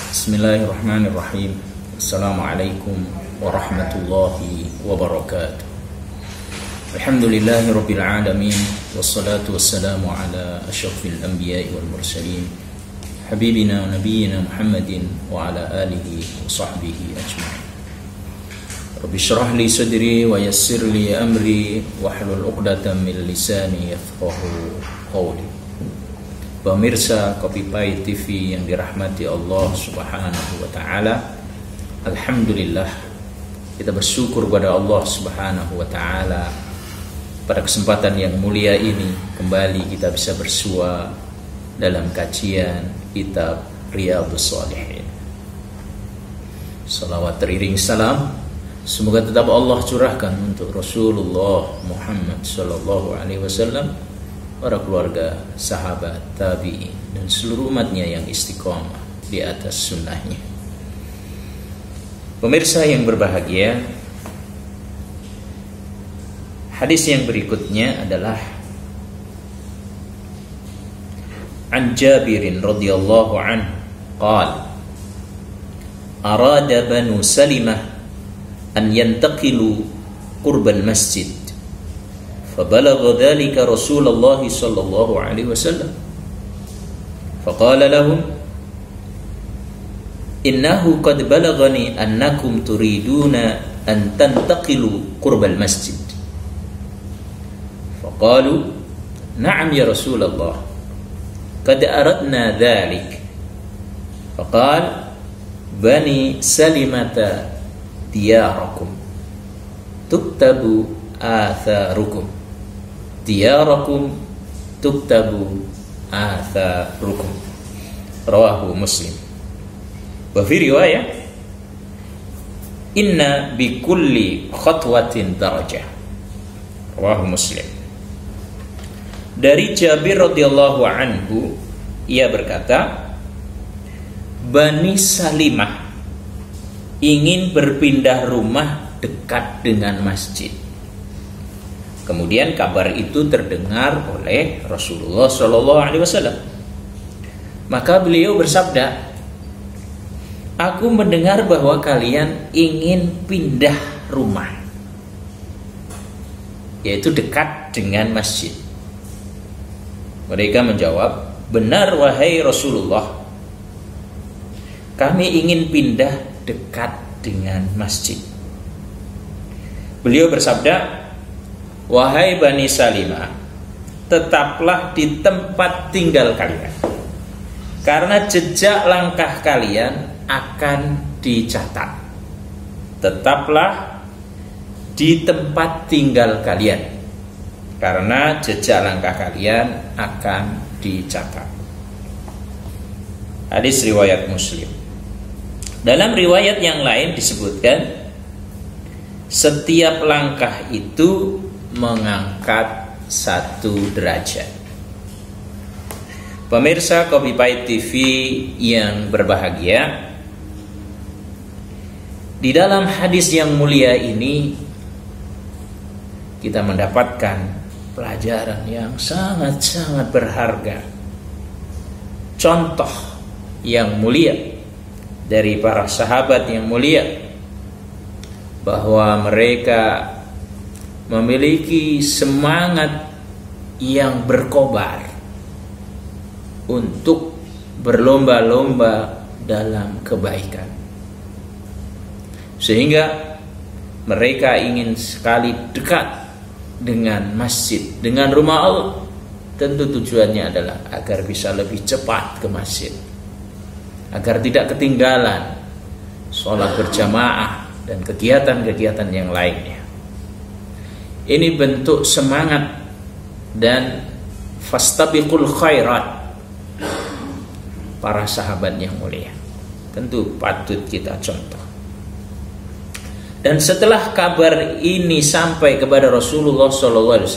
Bismillahirrahmanirrahim. Assalamualaikum warahmatullahi wabarakatuh. Alhamdulillahirabbil alamin wassalatu wassalamu ala asyrafil anbiya'i wal mursalin habibina wa nabiyyina Muhammadin wa ala alihi wa sahbihi ajma'in. Rabbi shrah li sadri wa yassir li amri wahlul 'uqdatam min lisani yafqahu qawli. Pemirsa Kopi Pahit TV yang dirahmati Allah Subhanahu wa taala, alhamdulillah kita bersyukur kepada Allah Subhanahu wa taala pada kesempatan yang mulia ini kembali kita bisa bersua dalam kajian kitab Riyadhus Shalihin. Salawat teriring salam semoga tetap Allah curahkan untuk Rasulullah Muhammad sallallahu alaihi wasallam, para keluarga, sahabat, tabi'in, dan seluruh umatnya yang istiqomah di atas sunnahnya. Pemirsa yang berbahagia, hadis yang berikutnya adalah An Jabirin radhiyallahu anhu qala arada Banu Salimah an yantaqilu qurbal masjid فبلغ ذلك رسول الله صلى الله عليه وسلم فقال لهم إنه قد بلغني أنكم تريدون أن تنتقلوا قرب المسجد فقالوا نعم يا رسول الله قد أردنا ذلك فقال بني سلمة دياركم تكتب آثاركم diyarakum tuktabu atharukum, rawahu Muslim. Wa fi riwayah inna bi kulli khatwatin darajah, rawahu Muslim. Dari Jabir radhiyallahu anhu, ia berkata, Bani Salimah ingin berpindah rumah dekat dengan masjid. Kemudian kabar itu terdengar oleh Rasulullah Shallallahu Alaihi Wasallam. Maka beliau bersabda, aku mendengar bahwa kalian ingin pindah rumah, yaitu dekat dengan masjid. Mereka menjawab, benar wahai Rasulullah, kami ingin pindah dekat dengan masjid. Beliau bersabda, wahai Bani Salimah, tetaplah di tempat tinggal kalian, karena jejak langkah kalian akan dicatat. Tetaplah di tempat tinggal kalian, karena jejak langkah kalian akan dicatat. Hadis riwayat Muslim. Dalam riwayat yang lain disebutkan, setiap langkah itu mengangkat satu derajat. Pemirsa Kopi Pahit TV yang berbahagia, di dalam hadis yang mulia ini kita mendapatkan pelajaran yang sangat-sangat berharga, contoh yang mulia dari para sahabat yang mulia, bahwa mereka memiliki semangat yang berkobar untuk berlomba-lomba dalam kebaikan, sehingga mereka ingin sekali dekat dengan masjid, dengan rumah Allah. Tentu tujuannya adalah agar bisa lebih cepat ke masjid, agar tidak ketinggalan sholat berjamaah dan kegiatan-kegiatan yang lainnya. Ini bentuk semangat dan fastabiqul khairat para sahabat yang mulia. Tentu patut kita contoh. Dan setelah kabar ini sampai kepada Rasulullah SAW,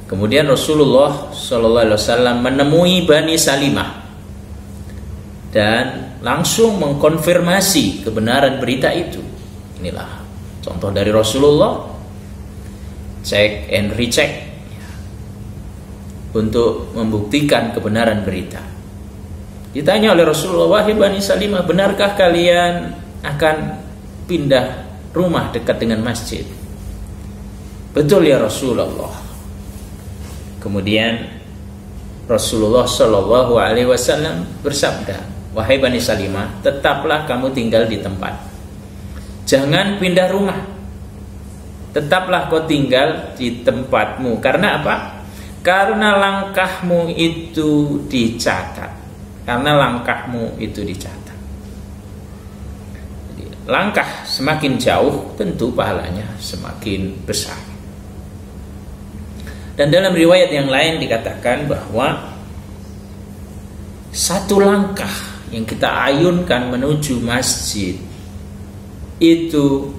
kemudian Rasulullah SAW menemui Bani Salimah dan langsung mengkonfirmasi kebenaran berita itu. Inilah contoh dari Rasulullah, check and recheck untuk membuktikan kebenaran berita. Ditanya oleh Rasulullah, "Wahai Bani Salimah, benarkah kalian akan pindah rumah dekat dengan masjid?" "Betul ya Rasulullah." Kemudian Rasulullah Shallallahu Alaihi Wasallam bersabda, "Wahai Bani Salimah, tetaplah kamu tinggal di tempat, jangan pindah rumah. Tetaplah kau tinggal di tempatmu. Karena apa? Karena langkahmu itu dicatat. Karena langkahmu itu dicatat." Jadi, langkah semakin jauh, tentu pahalanya semakin besar. Dan dalam riwayat yang lain dikatakan bahwa satu langkah yang kita ayunkan menuju masjid itu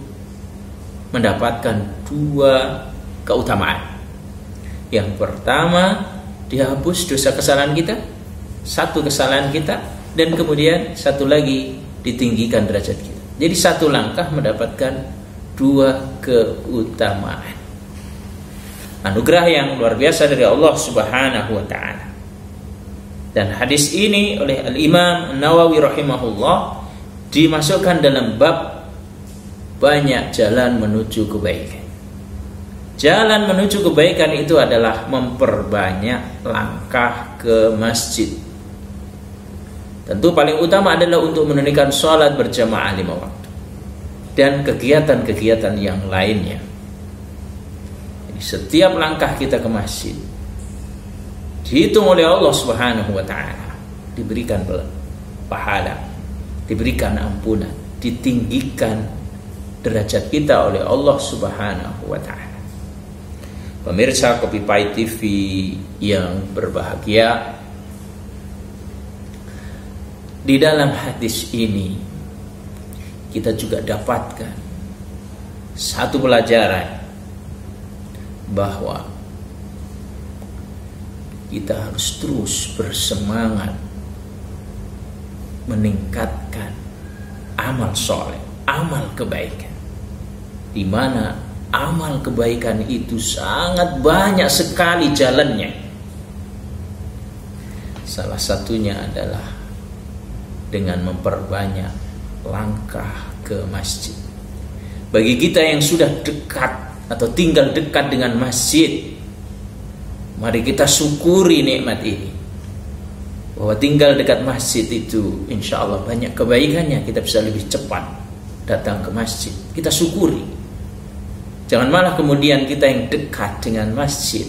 mendapatkan 2 keutamaan. Yang pertama, dihapus dosa kesalahan kita, 1 kesalahan kita, dan kemudian 1 lagi ditinggikan derajat kita. Jadi 1 langkah mendapatkan 2 keutamaan. Anugerah yang luar biasa dari Allah Subhanahu wa taala. Dan hadis ini oleh Al-Imam Nawawi rahimahullah dimasukkan dalam bab banyak jalan menuju kebaikan. Jalan menuju kebaikan itu adalah memperbanyak langkah ke masjid. Tentu paling utama adalah untuk menunaikan sholat berjamaah 5 waktu dan kegiatan-kegiatan yang lainnya. Jadi, setiap langkah kita ke masjid dihitung oleh Allah Subhanahu wa taala, diberikan pahala, diberikan ampunan, ditinggikan derajat kita oleh Allah Subhanahu wa taala. Pemirsa Kopi Pahit TV yang berbahagia, di dalam hadis ini kita juga dapatkan satu pelajaran bahwa kita harus terus bersemangat meningkatkan amal soleh, amal kebaikan, di mana amal kebaikan itu sangat banyak sekali jalannya. Salah satunya adalah dengan memperbanyak langkah ke masjid. Bagi kita yang sudah dekat atau tinggal dekat dengan masjid, mari kita syukuri nikmat ini, bahwa tinggal dekat masjid itu insya Allah banyak kebaikannya. Kita bisa lebih cepat datang ke masjid. Kita syukuri. Jangan malah kemudian kita yang dekat dengan masjid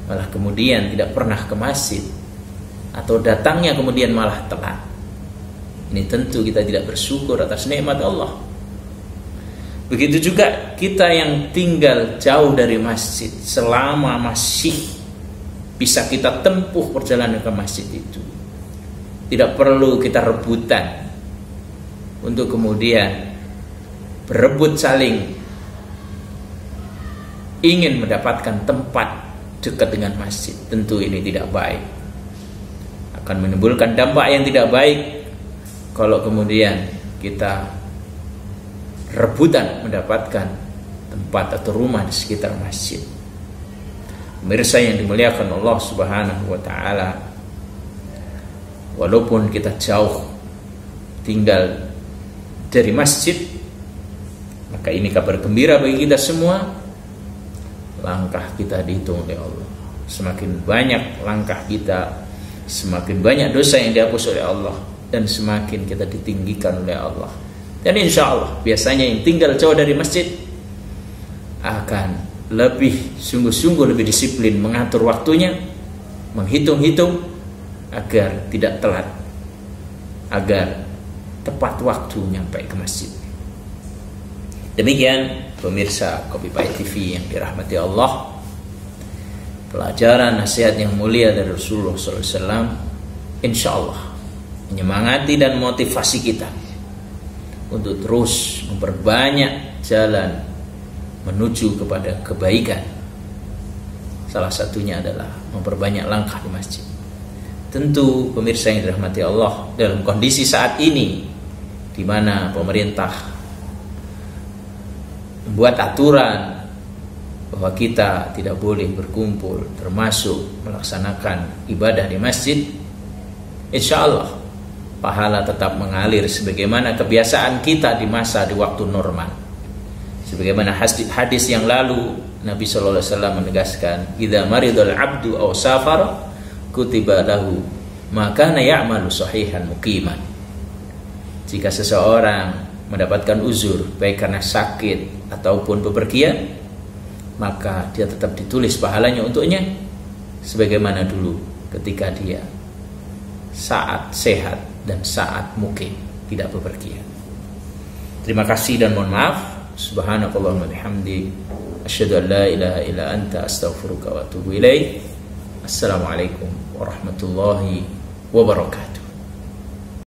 malah kemudian tidak pernah ke masjid, atau datangnya kemudian malah telat. Ini tentu kita tidak bersyukur atas nikmat Allah. Begitu juga kita yang tinggal jauh dari masjid, selama masih bisa kita tempuh perjalanan ke masjid itu, tidak perlu kita rebutan untuk kemudian berebut saling ingin mendapatkan tempat dekat dengan masjid. Tentu ini tidak baik, akan menimbulkan dampak yang tidak baik kalau kemudian kita rebutan mendapatkan tempat atau rumah di sekitar masjid. Pemirsa yang dimuliakan Allah Subhanahu wa taala, walaupun kita jauh tinggal dari masjid, maka ini kabar gembira bagi kita semua. Langkah kita dihitung oleh Allah. Semakin banyak langkah kita, semakin banyak dosa yang dihapus oleh Allah, dan semakin kita ditinggikan oleh Allah. Dan insya Allah biasanya yang tinggal jauh dari masjid akan lebih sungguh-sungguh, lebih disiplin mengatur waktunya, menghitung-hitung agar tidak telat, agar tepat waktu nyampe ke masjid. Demikian pemirsa Kopi Pahit TV yang dirahmati Allah, pelajaran nasihat yang mulia dari Rasulullah SAW insya Allah menyemangati dan motivasi kita untuk terus memperbanyak jalan menuju kepada kebaikan. Salah satunya adalah memperbanyak langkah di masjid. Tentu pemirsa yang dirahmati Allah, dalam kondisi saat ini di mana pemerintah membuat aturan bahwa kita tidak boleh berkumpul, termasuk melaksanakan ibadah di masjid, insya Allah pahala tetap mengalir sebagaimana kebiasaan kita di waktu normal. Sebagaimana hadis yang lalu Nabi sallallahu alaihi wasallam menegaskan, "Idza maridul 'abdu aw safar kutiba lahu ma kana ya'malu sahihan muqiman." Jika seseorang mendapatkan uzur baik karena sakit ataupun bepergian, maka dia tetap ditulis pahalanya untuknya sebagaimana dulu ketika dia saat sehat dan saat mukim, tidak bepergian. Terima kasih dan mohon maaf. Subhanakallahumma bihamdi asyhadu an la ilaha illa anta astaghfiruka wa atubu ilaik. Assalamualaikum warahmatullahi wabarakatuh.